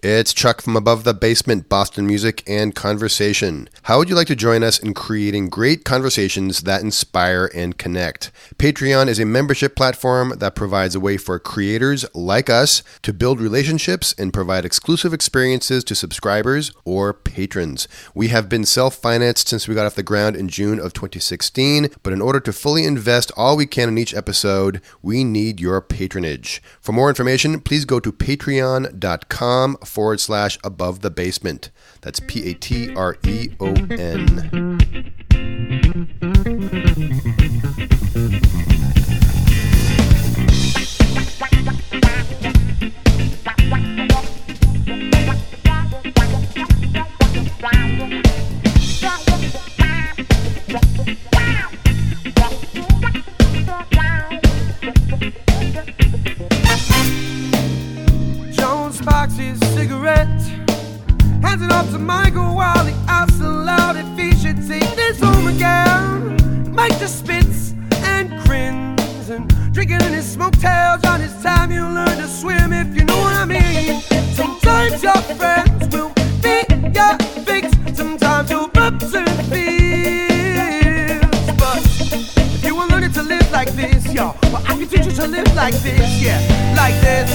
It's Chuck from Above the Basement, Boston Music and Conversation. How would you like to join us in creating great conversations that inspire and connect? Patreon is a membership platform that provides a way for creators like us to build relationships and provide exclusive experiences to subscribers or patrons. We have been self-financed since we got off the ground in June of 2016, but in order to fully invest all we can in each episode, we need your patronage. For more information, please go to patreon.com/above the basement. That's Patreon. Jones sparks his cigarette, hands it off to Michael while he asks aloud if he should take this home again. Mike just spits and grins and drinking in his smoke tails. On his time you'll learn to swim, if you know what I mean. Sometimes your friends will be your fix, sometimes you'll rubs and feels. But if you were learning to live like this, yo, well, I can teach you to live like this, yeah. Like this,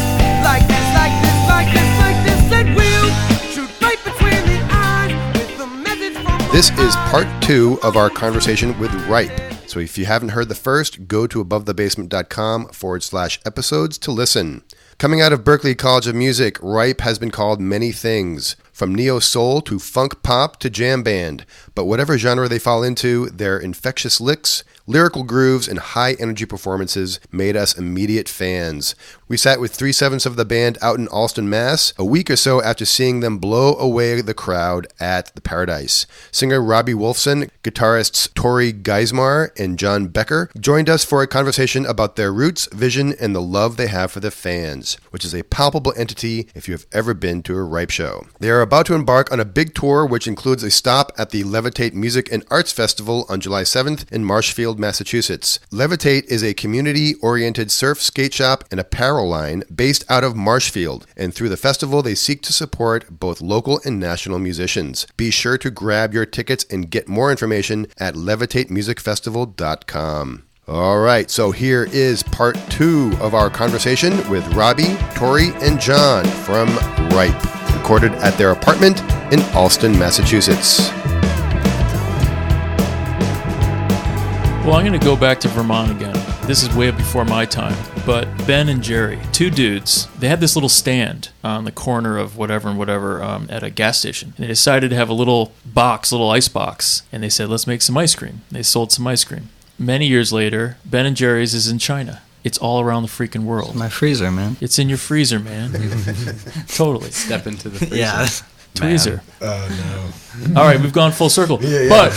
like this, like this, like this, like this, and we'll shoot right between the eyes with the message from This is part 2 of our conversation with Ripe. So if you haven't heard the first, go to abovethebasement.com/episodes to listen. Coming out of Berklee College of Music, Ripe has been called many things, from neo-soul to funk pop to jam band. But whatever genre they fall into, their infectious licks, lyrical grooves, and high-energy performances made us immediate fans. We sat with 3/7 of the band out in Allston, Mass, a week or so after seeing them blow away the crowd at the Paradise. Singer Robbie Wulfsohn, guitarists Tory, Geismar, and John Becker joined us for a conversation about their roots, vision, and the love they have for their fans, which is a palpable entity if you have ever been to a Ripe show. They are about to embark on a big tour, which includes a stop at the Levitate Music and Arts Festival on July 7th in Marshfield, Massachusetts. Levitate is a community-oriented surf, skate shop, and apparel line based out of Marshfield, and through the festival they seek to support both local and national musicians. Be sure to grab your tickets and get more information at levitatemusicfestival.com. All right, so here is part 2 of our conversation with Robbie, Tory, and John from Ripe, recorded at their apartment in Allston, Massachusetts. Well, I'm going to go back to Vermont again. This is way before my time. But Ben and Jerry, two dudes, they had this little stand on the corner of whatever and whatever at a gas station. And they decided to have a little ice box. And they said, let's make some ice cream. They sold some ice cream. Many years later, Ben and Jerry's is in China. It's all around the freaking world. It's my freezer, man. It's in your freezer, man. Totally. Step into the freezer. Yeah. Tweezer. Oh, no. All right, we've gone full circle. Yeah.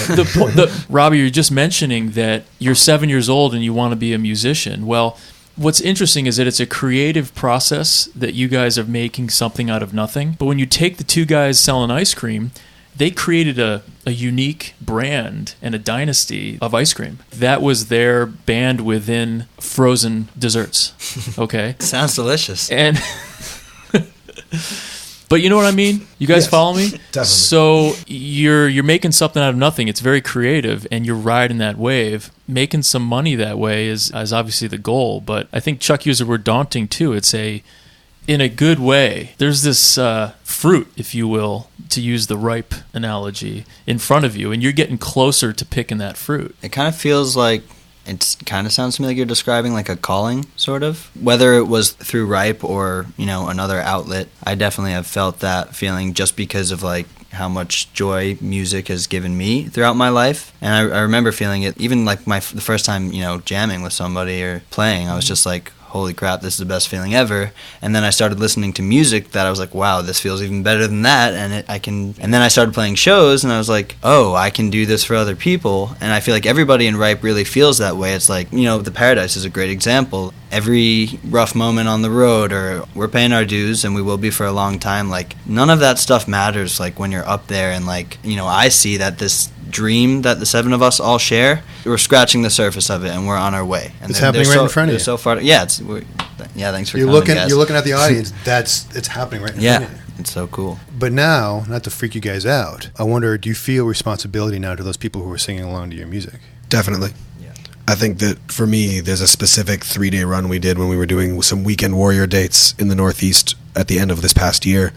But Robbie, you're just mentioning that you're 7 years old and you want to be a musician. Well, what's interesting is that it's a creative process that you guys are making something out of nothing. But when you take the two guys selling ice cream, they created a unique brand and a dynasty of ice cream. That was their band within frozen desserts. Okay? Sounds delicious. And but you know what I mean? You guys follow me? Definitely. So you're making something out of nothing. It's very creative, and you're riding that wave. Making some money that way is obviously the goal, but I think Chuck used the word daunting too. It's in a good way. There's this fruit, if you will, to use the ripe analogy, in front of you, and you're getting closer to picking that fruit. It kind of feels like, it kind of sounds to me like you're describing like a calling, sort of. Whether it was through Ripe or, another outlet, I definitely have felt that feeling just because of like how much joy music has given me throughout my life. And I remember feeling it even like the first time, jamming with somebody or playing. I was just like, holy crap, this is the best feeling ever. And then I started listening to music that I was like, wow, this feels even better than that. And then I started playing shows and I was like, oh, I can do this for other people. And I feel like everybody in Ripe really feels that way. It's like, the Paradise is a great example. Every rough moment on the road, or we're paying our dues and we will be for a long time, like none of that stuff matters like when you're up there and like, I see that this dream that the seven of us all share, we're scratching the surface of it and we're on our way. And it's happening right in front of you. So far, thanks for you're coming, looking. guys. You're looking at the audience. It's happening right in front of you. It's so cool. But now, not to freak you guys out, I wonder, do you feel responsibility now to those people who are singing along to your music? Definitely. I think that for me, there's a specific 3-day run we did when we were doing some weekend warrior dates in the Northeast at the end of this past year,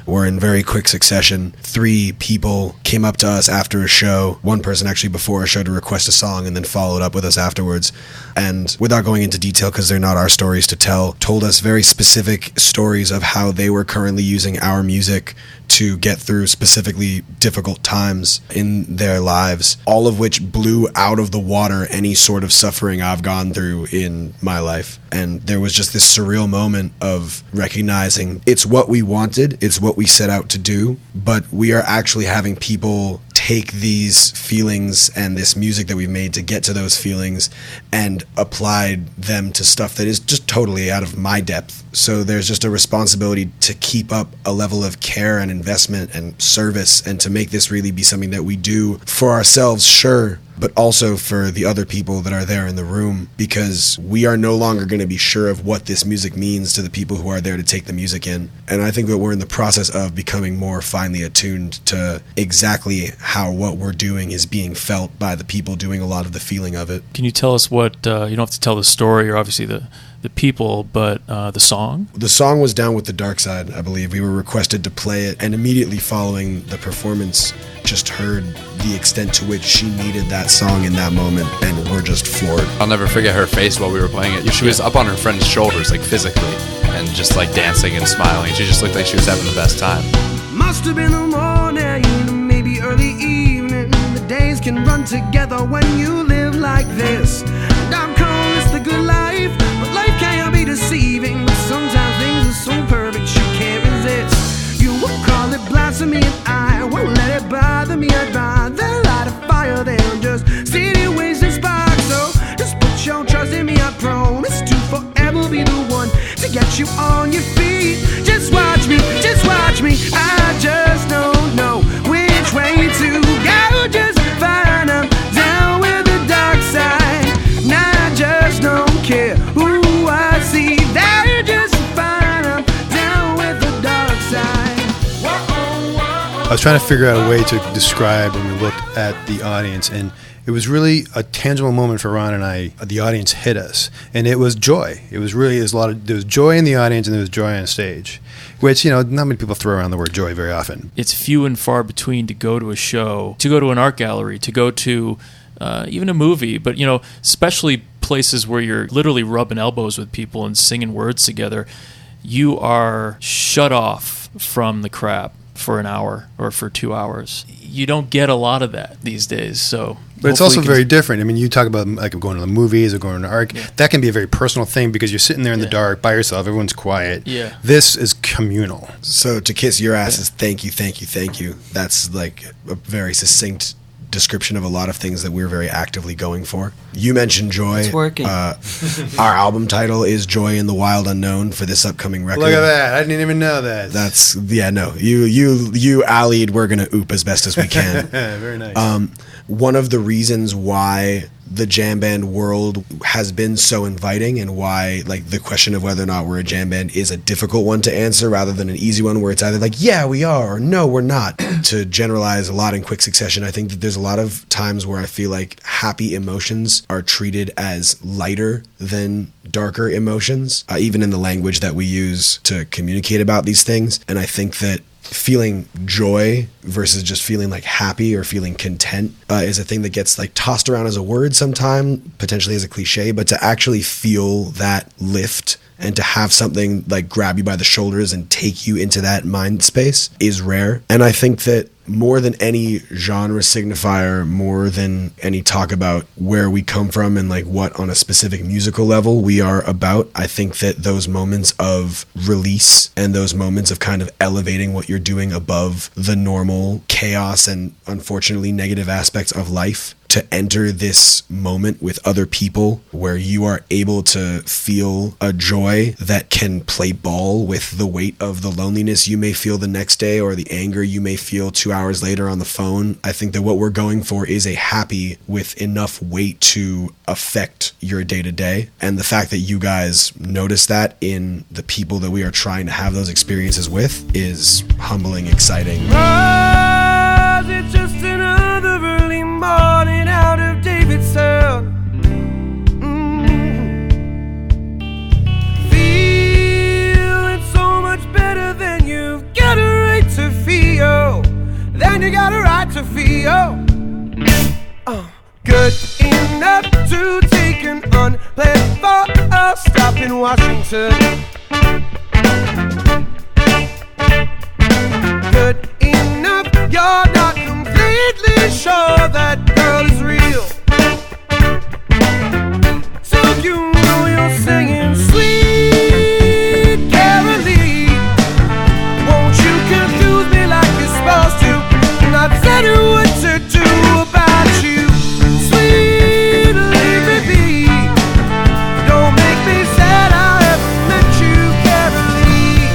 where in very quick succession, 3 people came up to us after a show, one person actually before a show to request a song and then followed up with us afterwards. And without going into detail, because they're not our stories to tell, told us very specific stories of how they were currently using our music to get through specifically difficult times in their lives, all of which blew out of the water any sort of suffering I've gone through in my life. And there was just this surreal moment of recognizing it's what we wanted, it's what we set out to do, but we are actually having people take these feelings and this music that we've made to get to those feelings and applied them to stuff that is just totally out of my depth. So there's just a responsibility to keep up a level of care and investment and service and to make this really be something that we do for ourselves, sure, but also for the other people that are there in the room, because we are no longer going to be sure of what this music means to the people who are there to take the music in. And I think that we're in the process of becoming more finely attuned to exactly how what we're doing is being felt by the people doing a lot of the feeling of it. Can you tell us what, you don't have to tell the story or obviously the people, but the song? The song was Down with the Dark Side, I believe. We were requested to play it, and immediately following the performance, just heard the extent to which she needed that song in that moment, and we're just floored. I'll never forget her face while we were playing it. She was up on her friend's shoulders, like physically, and just like dancing and smiling. She just looked like she was having the best time. Must have been the morning, maybe early evening. The days can run together when you live like this. And I'm calling this the good life, but life can be deceiving. But sometimes things are so perfect you can't resist. You won't call it blasphemy, and I won't let it bother me. I'd rather light a fire than just sit here wasting sparks. So just put your trust in me, I promise to forever be the one to get you on your feet. Just watch me, just watch me. I just don't know which way to go. Just find I'm down with the dark side. And I just don't care who I see. They're just fine. I'm down with the dark side. I was trying to figure out a way to describe when we looked at the audience, and it was really a tangible moment for Ron and I. The audience hit us, and it was joy. It was really, there was joy in the audience and there was joy on stage, which, not many people throw around the word joy very often. It's few and far between to go to a show, to go to an art gallery, to go to even a movie, but, especially places where you're literally rubbing elbows with people and singing words together. You are shut off from the crap for an hour or for 2 hours. You don't get a lot of that these days, so... But it's also very different. I mean, you talk about like going to the movies or going to art. Yeah. That can be a very personal thing because you're sitting there in the dark by yourself. Everyone's quiet. Yeah. This is communal. So to kiss your ass is thank you, thank you, thank you. That's like a very succinct description of a lot of things that we're very actively going for. You mentioned joy. It's working. Our album title is Joy in the Wild Unknown for this upcoming record. Look at that. I didn't even know that. That's, no. You allied, we're going to oop as best as we can. Very nice. One of the reasons why the jam band world has been so inviting and why like the question of whether or not we're a jam band is a difficult one to answer rather than an easy one where it's either like, yeah, we are, or no, we're not. To generalize a lot in quick succession, I think that there's a lot of times where I feel like happy emotions are treated as lighter than darker emotions, even in the language that we use to communicate about these things. And I think that feeling joy versus just feeling like happy or feeling content is a thing that gets like tossed around as a word sometime, potentially as a cliche, but to actually feel that lift and to have something like grab you by the shoulders and take you into that mind space is rare. And I think that more than any genre signifier, more than any talk about where we come from and like what on a specific musical level we are about, I think that those moments of release and those moments of kind of elevating what you're doing above the normal chaos and unfortunately negative aspects of life to enter this moment with other people where you are able to feel a joy that can play ball with the weight of the loneliness you may feel the next day or the anger you may feel 2 hours later on the phone. I think that what we're going for is a happy with enough weight to affect your day to day. And the fact that you guys notice that in the people that we are trying to have those experiences with is humbling, exciting. It's just another early morning out of Davidson. Feeling so much better than you've got a right to feel. Then you got a right to feel. Good enough to take an unplanned for a stop in Washington. Good enough, you're not completely sure that girl is real. So you know you're singing sweet Caralee. Won't you confuse me like you're supposed to? And I've said what to do about you. Sweet baby, don't make me sad I ever met you, Caralee.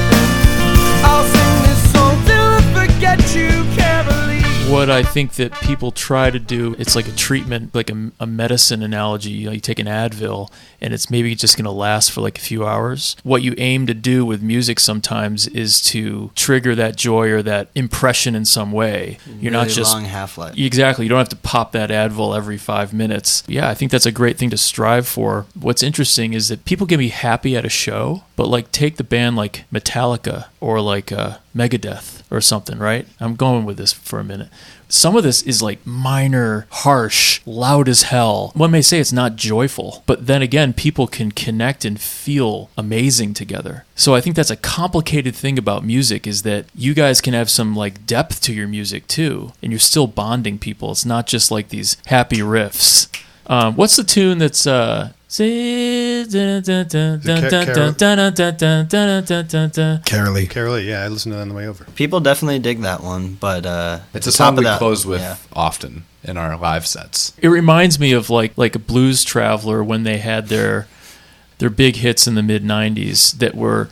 I'll sing this song till I forget you, Caralee. What I think that people try to do, it's like a treatment, like a medicine analogy. You take an Advil and it's maybe just going to last for like a few hours. What you aim to do with music sometimes is to trigger that joy or that impression in some way. You're really not just long half-life. Exactly. You don't have to pop that Advil every 5 minutes. Yeah, I think that's a great thing to strive for. What's interesting is that people can be happy at a show, but like take the band like Metallica or like Megadeth or something, right? I'm going with this for a minute. Some of this is like minor, harsh, loud as hell. One may say it's not joyful, but then again, people can connect and feel amazing together. So I think that's a complicated thing about music, is that you guys can have some like depth to your music too, and you're still bonding people. It's not just like these happy riffs. What's the tune that's Caralee. Yeah, I listened to that on the way over. People definitely dig that one, but It's a song we close with often in our live sets. It reminds me of like a Blues Traveler when they had their big hits in the mid-90s that were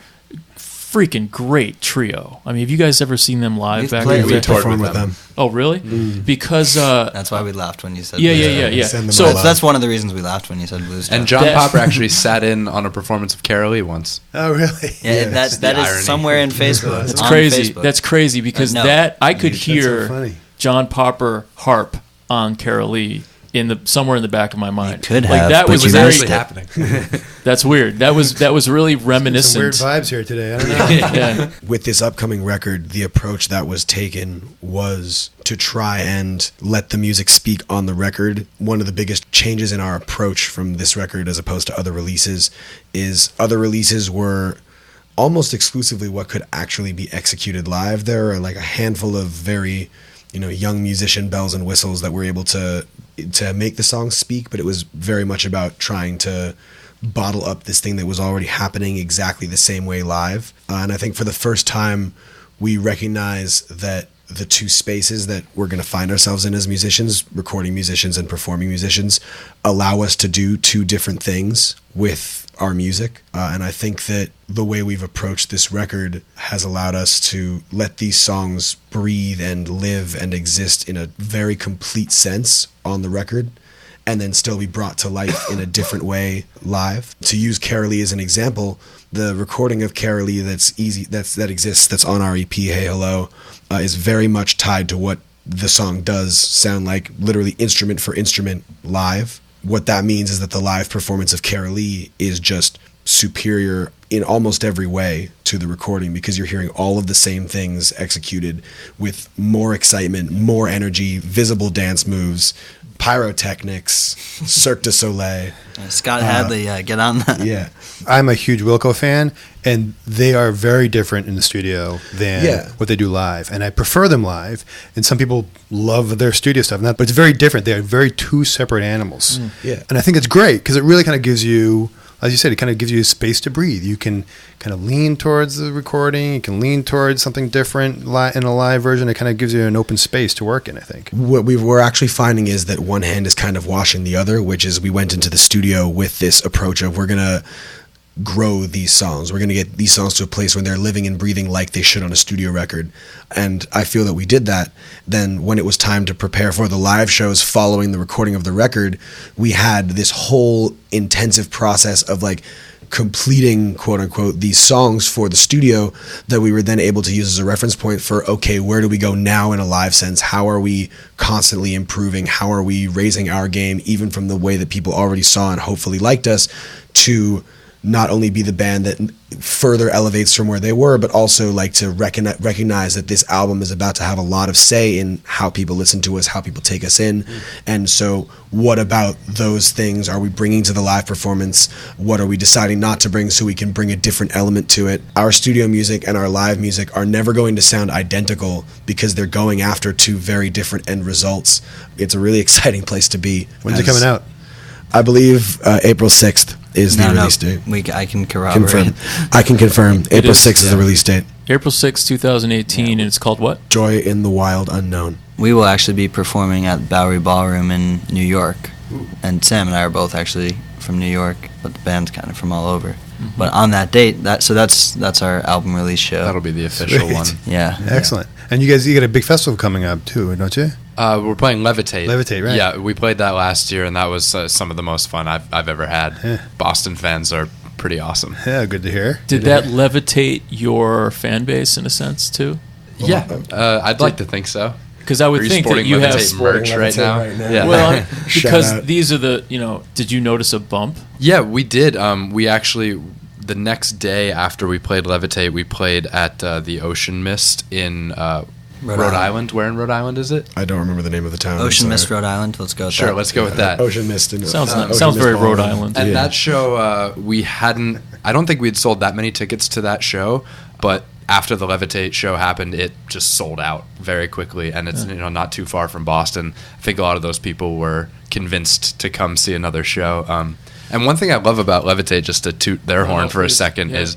freaking great trio. I mean, have you guys ever seen them live back in the day? We toured with them. Oh, really? Because that's why we laughed when you said yeah. So that's one of the reasons we laughed when you said blues. And John Popper actually sat in on a performance of Caralee once. Oh, really? Yeah, that is somewhere in Facebook. It's crazy. Facebook. That's crazy because I could hear so John Popper harp on Caralee somewhere in the back of my mind. You could like have, that but was you very missed it. happening. That's weird. That was really reminiscent. Some weird vibes here today. I don't know. Yeah. With this upcoming record, the approach that was taken was to try and let the music speak on the record. One of the biggest changes in our approach from this record as opposed to other releases is other releases were almost exclusively what could actually be executed live. There are like a handful of very, young musician bells and whistles that were able to make the song speak, but it was very much about trying to bottle up this thing that was already happening exactly the same way live. And I think for the first time, we recognize that the two spaces that we're going to find ourselves in as musicians, recording musicians and performing musicians, allow us to do two different things with our music. And I think that the way we've approached this record has allowed us to let these songs breathe and live and exist in a very complete sense on the record, and then still be brought to life in a different way live. To use Caralee as an example, the recording of Caralee that exists, that's on our EP, Hey Hello, is very much tied to what the song does sound like, literally instrument for instrument live. What that means is that the live performance of Caralee is just superior in almost every way to the recording, because you're hearing all of the same things executed with more excitement, more energy, visible dance moves, pyrotechnics, Cirque du Soleil. Scott Hadley, get on that. Yeah. I'm a huge Wilco fan, and they are very different in the studio than what they do live. And I prefer them live, and some people love their studio stuff, but it's very different. They are very two separate animals. Yeah. And I think it's great because it really kind of gives you as you said, it kind of gives you space to breathe. You can kind of lean towards the recording. You can lean towards something different in a live version. It kind of gives you an open space to work in, I think. What we're actually finding is that one hand is kind of washing the other, which is we went into the studio with this approach of we're going to grow these songs. We're going to get these songs to a place where they're living and breathing like they should on a studio record. And I feel that we did that. Then when it was time to prepare for the live shows following the recording of the record, we had this whole intensive process of like completing, quote unquote, these songs for the studio that we were then able to use as a reference point for, okay, where do we go now in a live sense? How are we constantly improving? How are we raising our game, even from the way that people already saw and hopefully liked us, to not only be the band that further elevates from where they were, but also like to recognize that this album is about to have a lot of say in how people listen to us, how people take us in. And so what about those things are we bringing to the live performance? What are we deciding not to bring so we can bring a different element to it? Our studio music and our live music are never going to sound identical because they're going after two very different end results. It's a really exciting place to be. When's it coming out? I believe April 6th is the release date. I can corroborate. I can confirm. April 6th is the release date. April 6th, 2018, and it's called what? Joy in the Wild Unknown. We will actually be performing at Bowery Ballroom in New York. And Sam and I are both actually from New York, but the band's kind of from all over. Mm-hmm. But on that date, that's our album release show. That'll be the official one. Yeah. Excellent. And you got a big festival coming up too, don't you? We're playing Levitate. Levitate, right? Yeah, we played that last year, and that was some of the most fun I've ever had. Yeah. Boston fans are pretty awesome. Yeah, good to hear. Did that levitate your fan base in a sense too? Yeah, I'd like to think so. Because I would think that you have merch right now. Yeah. Well, because these are the, did you notice a bump? Yeah, we did. We actually, the next day after we played Levitate, we played at the Ocean Mist in Rhode Island. Where in Rhode Island is it? I don't remember the name of the town. Ocean Mist, Rhode Island. Let's go with that. Sure, let's go with that. Ocean Mist. Sounds very Rhode Island. And that show, I don't think we had sold that many tickets to that show, but after the Levitate show happened, it just sold out very quickly, and it's not too far from Boston. I think a lot of those people were convinced to come see another show. And one thing I love about Levitate, just to toot their horn for a second, is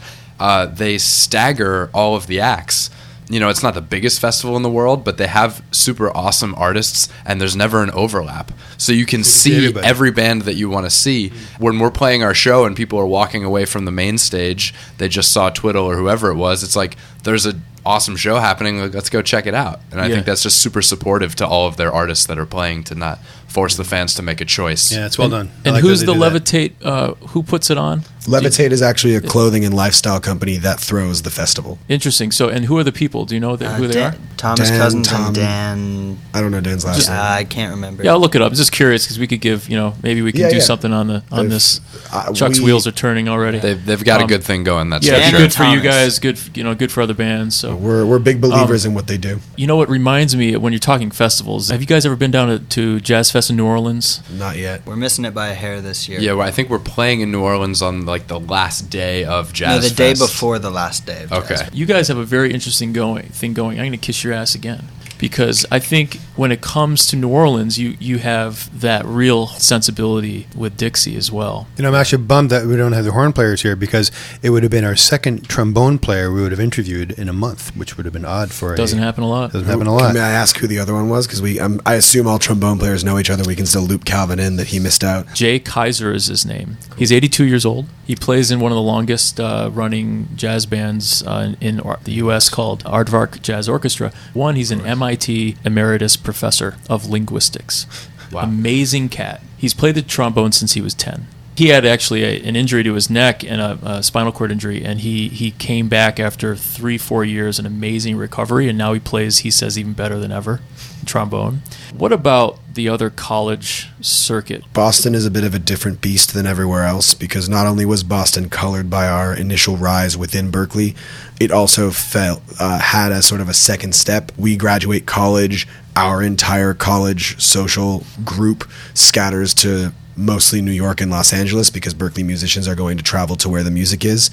they stagger all of the acts. It's not the biggest festival in the world, but they have super awesome artists, and there's never an overlap. So you can see every band that you want to see. When we're playing our show and people are walking away from the main stage, they just saw Twiddle or whoever it was, it's like, there's an awesome show happening, let's go check it out. And I think that's just super supportive to all of their artists that are playing, to not force the fans to make a choice. Yeah, it's well done. And who's the Levitate, who puts it on? Levitate is actually a clothing and lifestyle company that throws the festival. Interesting. So, and who are the people? Do you know who they are? Thomas Cousins and Dan. I don't know Dan's last name. I can't remember. Yeah, I'll look it up. I'm just curious because we could give, maybe we can do something on this. Chuck's wheels are turning already. They've got a good thing going. That's yeah, sure. good for you guys. Good for other bands. So we're big believers in what they do. You know what reminds me when you're talking festivals? Have you guys ever been down to Jazz Fest in New Orleans? Not yet. We're missing it by a hair this year. Yeah, well, I think we're playing in New Orleans on like the last day of Jazz Fest. No, the day before the last day of Jazz Fest. You guys have a very interesting thing going. I'm going to kiss your ass again. Because I think when it comes to New Orleans, you have that real sensibility with Dixie as well. I'm actually bummed that we don't have the horn players here, because it would have been our second trombone player we would have interviewed in a month, which would have been odd for Doesn't happen a lot. May I ask who the other one was? Because I assume all trombone players know each other. We can still loop Calvin in that he missed out. Jay Kaiser is his name. He's 82 years old. He plays in one of the longest running jazz bands in the U.S. called Aardvark Jazz Orchestra. He's an MIT emeritus professor of linguistics. Wow. Amazing cat. He's played the trombone since he was 10. He had actually an injury to his neck and a spinal cord injury, and he came back after 3-4 years, an amazing recovery, and now he plays, he says, even better than ever, trombone. What about the other college circuit? Boston is a bit of a different beast than everywhere else, because not only was Boston colored by our initial rise within Berklee, it also had a sort of a second step. We graduate college, our entire college social group scatters to mostly New York and Los Angeles, because Berklee musicians are going to travel to where the music is.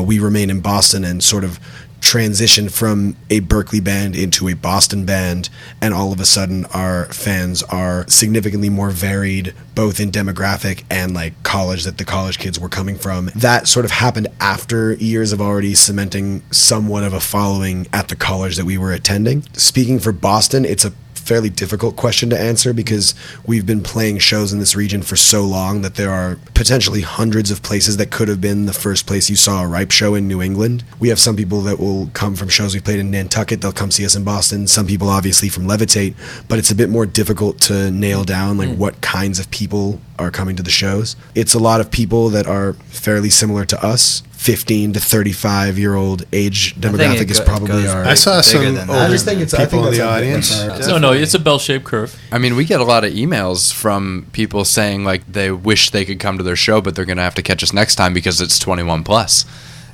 We remain in Boston and sort of transition from a Berklee band into a Boston band, and all of a sudden our fans are significantly more varied, both in demographic and like college that the college kids were coming from. That sort of happened after years of already cementing somewhat of a following at the college that we were attending. Speaking for Boston, it's a fairly difficult question to answer because we've been playing shows in this region for so long that there are potentially hundreds of places that could have been the first place you saw a Ripe show in New England. We have some people that will come from shows we played in Nantucket, they'll come see us in Boston. Some people obviously from Levitate, but it's a bit more difficult to nail down like what kinds of people are coming to the shows. It's a lot of people that are fairly similar to us. 15 to 35-year-old age demographic is probably our... I saw some older people in the audience. No, it's a bell-shaped curve. I mean, we get a lot of emails from people saying like they wish they could come to their show, but they're going to have to catch us next time because it's 21 plus.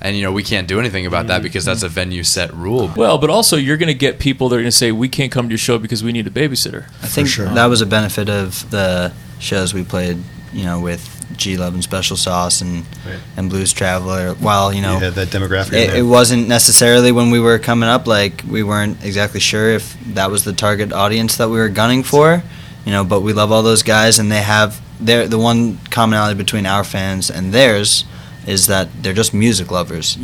And, we can't do anything about that because that's a venue set rule. Well, but also you're going to get people that are going to say, we can't come to your show because we need a babysitter. I think that was a benefit of the shows we played, with G-Love and Special Sauce and Blues Traveler. While, that demographic. It wasn't necessarily when we were coming up, like, we weren't exactly sure if that was the target audience that we were gunning for, but we love all those guys, and the one commonality between our fans and theirs is that they're just music lovers,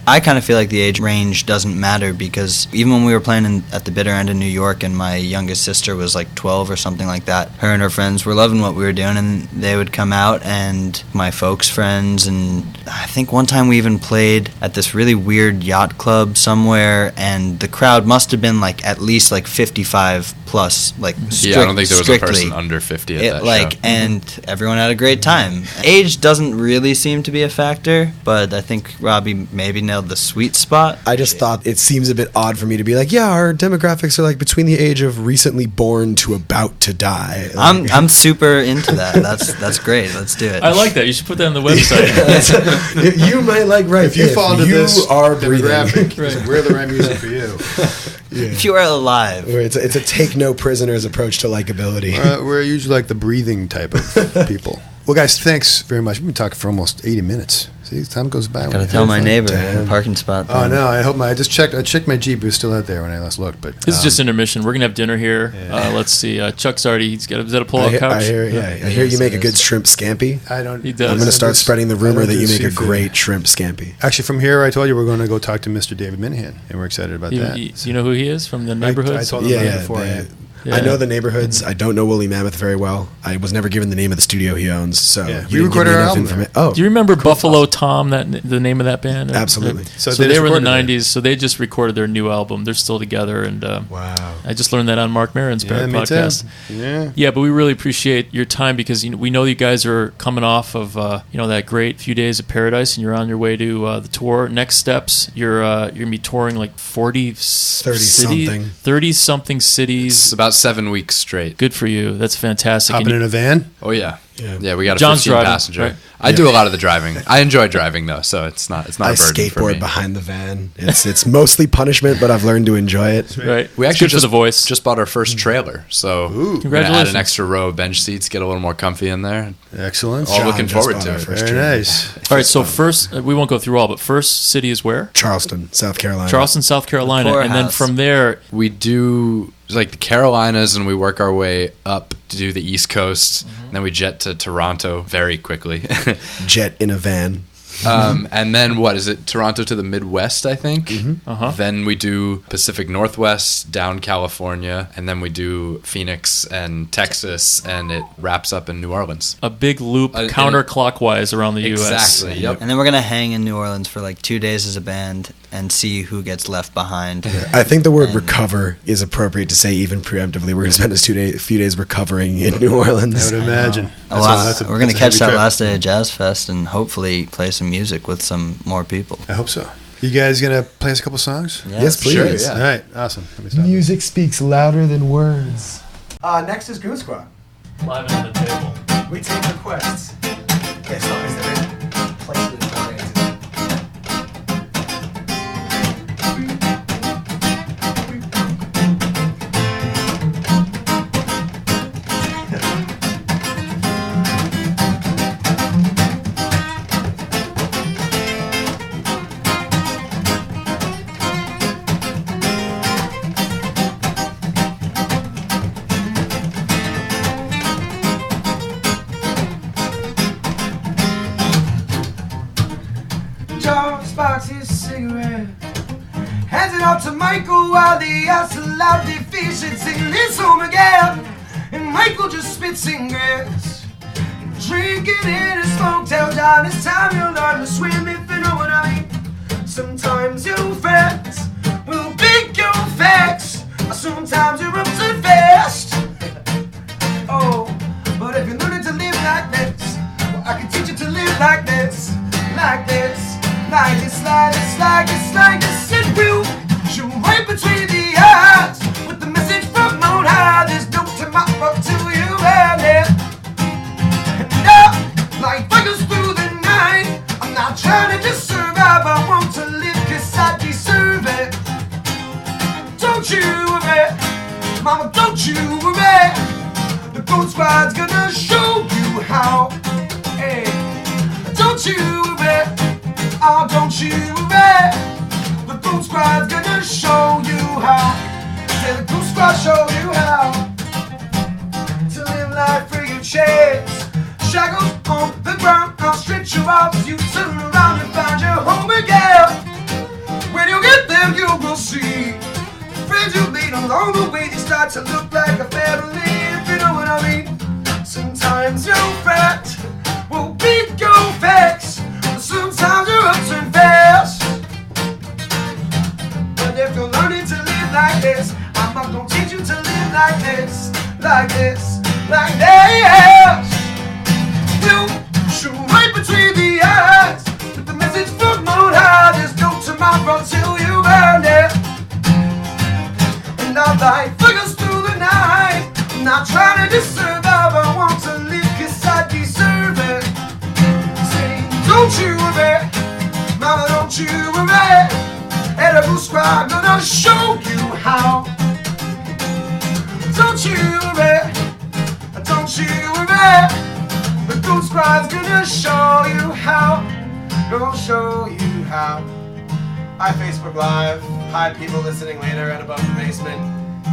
I kind of feel like the age range doesn't matter because even when we were playing at the bitter end in New York and my youngest sister was like 12 or something like that, her and her friends were loving what we were doing and they would come out, and my folks' friends, and I think one time we even played at this really weird yacht club somewhere, and the crowd must have been like at least like 55 plus, like I don't think there was a person under 50 at that show. And everyone had a great time. Age doesn't really seem to be a factor, but I think Robbie maybe nailed the sweet spot. I just thought it seems a bit odd for me to be like, our demographics are like between the age of recently born to about to die. Like, I'm super into that. That's great. Let's do it. I like that. You should put that on the website. You might like if you fall into this are demographic, we're the right music for you. If you are alive. It's a take no prisoners approach to likability. We're usually like the breathing type of people. Well, guys, thanks very much. We've been talking for almost 80 minutes. See, time goes by. Gotta tell my neighbor the parking spot. Oh no! I just checked. I checked my Jeep. It was still out there when I last looked. But this is just intermission. We're gonna have dinner here. Yeah. Let's see. Chuck's already. He's got. Is that a pull-out couch? I hear you make a good shrimp scampi. I don't. He does. I'm gonna start spreading the rumor that you make a great shrimp scampi. Actually, from here, I told you we're going to go talk to Mr. David Minahan, and we're excited about that. You know who he is from the neighborhood? I told him about it beforehand. Yeah. I know the neighborhoods. I don't know Woolly Mammoth very well. I was never given the name of the studio he owns. So we recorded our album. Do you remember Buffalo Tom? The name of that band? Absolutely. So they were in the '90s. So they just recorded their new album. They're still together. And wow! I just learned that on Mark Maron's podcast. Yeah, but we really appreciate your time because we know you guys are coming off of that great few days of Paradise, and you're on your way to the tour. Next steps, you're gonna be touring like 30 something cities. It's about 7 weeks straight. Good for you. That's fantastic. Hopping in a van? Oh yeah. Yeah, we got a John's 15 driving, passenger. right? I do a lot of the driving. I enjoy driving though, so it's not a burden for me. I skateboard behind the van. It's mostly punishment, but I've learned to enjoy it. Right. We actually for the voice. just bought our first trailer, so we're gonna add an extra row of bench seats, get a little more comfy in there. Excellent. All looking forward to it. Very nice. All right, so first, we won't go through all, but first city is where? Charleston, South Carolina. And then from there, we do like the Carolinas, and we work our way up to do the East Coast. And then we jet to Toronto very quickly. Jet in a van. And then what is it? Toronto to the Midwest, I think. Mm-hmm. Then we do Pacific Northwest, down California, and then we do Phoenix and Texas, and it wraps up in New Orleans. A big loop counterclockwise around the U.S. Exactly. Yep. And then we're gonna hang in New Orleans for like 2 days as a band and see who gets left behind. I think the word recover is appropriate to say even preemptively. We're going to spend a few days recovering in New Orleans. I would imagine. We're going to catch that last day of Jazz Fest and hopefully play some music with some more people. I hope so. You guys going to play us a couple songs? Yeah, yes, please. Sure, yeah. All right, awesome. Let me stop. Music speaks louder than words. Next is Goon Squad. Live on the table. We take requests. As long as they're in places oriented. the house allowed deficiency lives home again, and Michael just spits in grass. Drinking in his motel down, it's time you learn to swim if you know what I mean. Sometimes your friends will pick your facts, sometimes you're up too fast. Oh, but if you're learning to live like this, well, I can teach you to live like this, like this, like this, like this, like this, like this. It will shoot right between the eyes with the message from on high. There's no tomorrow till you have it. And up like fires through the night. I'm not trying to just survive, I want to live 'cause I deserve it. Don't you worry, mama, don't you worry. The Goon Squad's gonna show you how. Hey, don't you worry, oh, don't you worry. The Goon Squad's gonna show you how. Yeah, the Goon Squad show you how to live life free of chains. Shackles on the ground, I'll stretch you out as you turn around and find your home again. When you get there, you will see friends you meet along the way, they start to look like a family, if you know what I mean. Sometimes your fact will beat your facts, sometimes your ups and fast. But if you're learning to live like this, I'm not gonna teach you to live like this, like this, like this. You shoot right between the eyes with the message from on high. There's no tomorrow till you earn it. And our life flickers through the night. I'm not trying to just survive, I want to live 'cause I deserve it. Say, don't you worry, mama, don't you worry. And the Goon Squad gonna show you how. Don't you worry, don't you worry. The Goon Squad's gonna show you how. Gonna show you how. Hi Facebook Live. Hi people listening later at Above the Basement.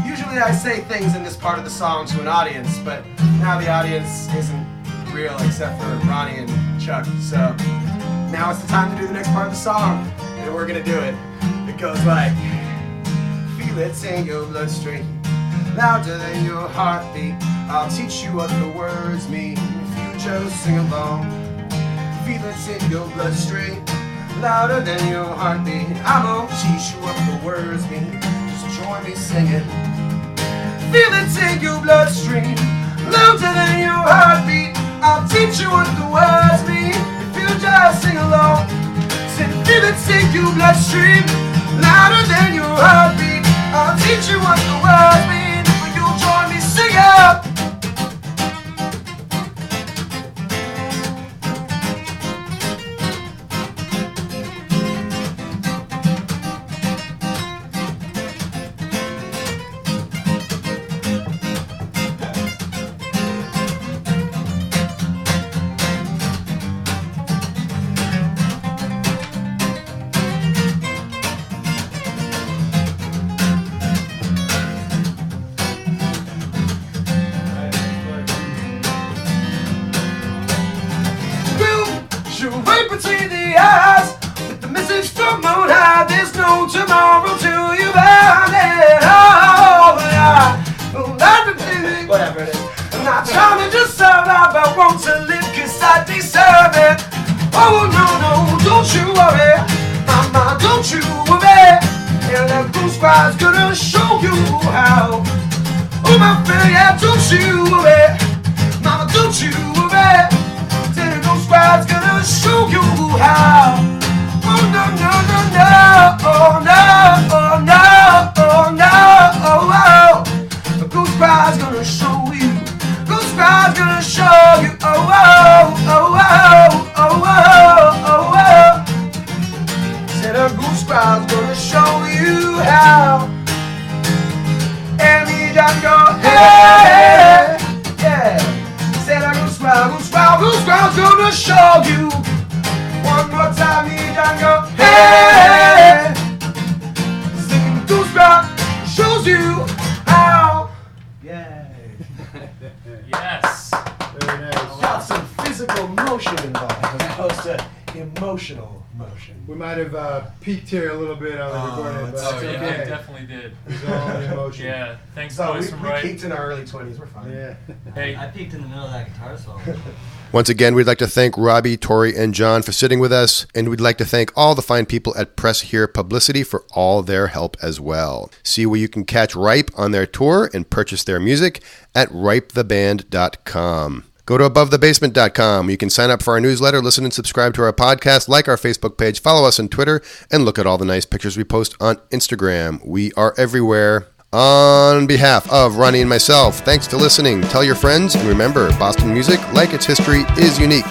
Usually I say things in this part of the song to an audience, but now the audience isn't real except for Ronnie and Chuck. So now it's the time to do the next part of the song, and we're gonna do it. It goes like, feel it in your bloodstream, louder than your heartbeat. I'll teach you what the words mean if you just sing along. Feel it in your bloodstream, louder than your heartbeat. I'm gonna teach you what the words mean. Just join me singing. Feel it in your bloodstream, louder than your heartbeat. I'll teach you what the words mean if you just sing along. Say, feel it in your bloodstream, louder than your heartbeat. I'll teach you what the words mean if you'll join me singing. Tomorrow till you found it. Oh, yeah. Whatever it is. I'm not trying to just survive, I want to live 'cause I deserve it. Oh, no, no, don't you worry, mama, don't you worry. And the Goon Squad's gonna show you how. Oh, my friend, yeah, don't you worry, mama, don't you worry. The Goon Squad's gonna show you how. Oh, no, no, no, no, oh, no, oh, no, oh, no, oh, oh. The Goon Squad's gonna show you. Goon Squad's gonna show you. Oh, oh, oh, oh, oh, oh, oh, oh. Said the Goon Squad's gonna show you how. And he just go, hey, yeah. Said the Goon Squad's gonna show you. One more time, he done go, hey! Singing Goon Squad shows you how. Yay. Yes. Very nice. Got some physical motion involved as opposed to emotion. emotional motion. We might have peaked here a little bit on the recording, but it's okay. Yeah, definitely did. It was all the emotion. Yeah, thanks, So boys we from Right. peaked in our early 20s. We're fine. Yeah. Hey, I peeked in the middle of that guitar solo. Once again, we'd like to thank Robbie, Tory, and John for sitting with us, and we'd like to thank all the fine people at Press Here Publicity for all their help as well. See where you can catch Ripe on their tour and purchase their music at ripetheband.com. Go to abovethebasement.com where you can sign up for our newsletter, listen and subscribe to our podcast, like our Facebook page, follow us on Twitter, and look at all the nice pictures we post on Instagram. We are everywhere. On behalf of Ronnie and myself, thanks for listening. Tell your friends, and remember, Boston music, like its history, is unique.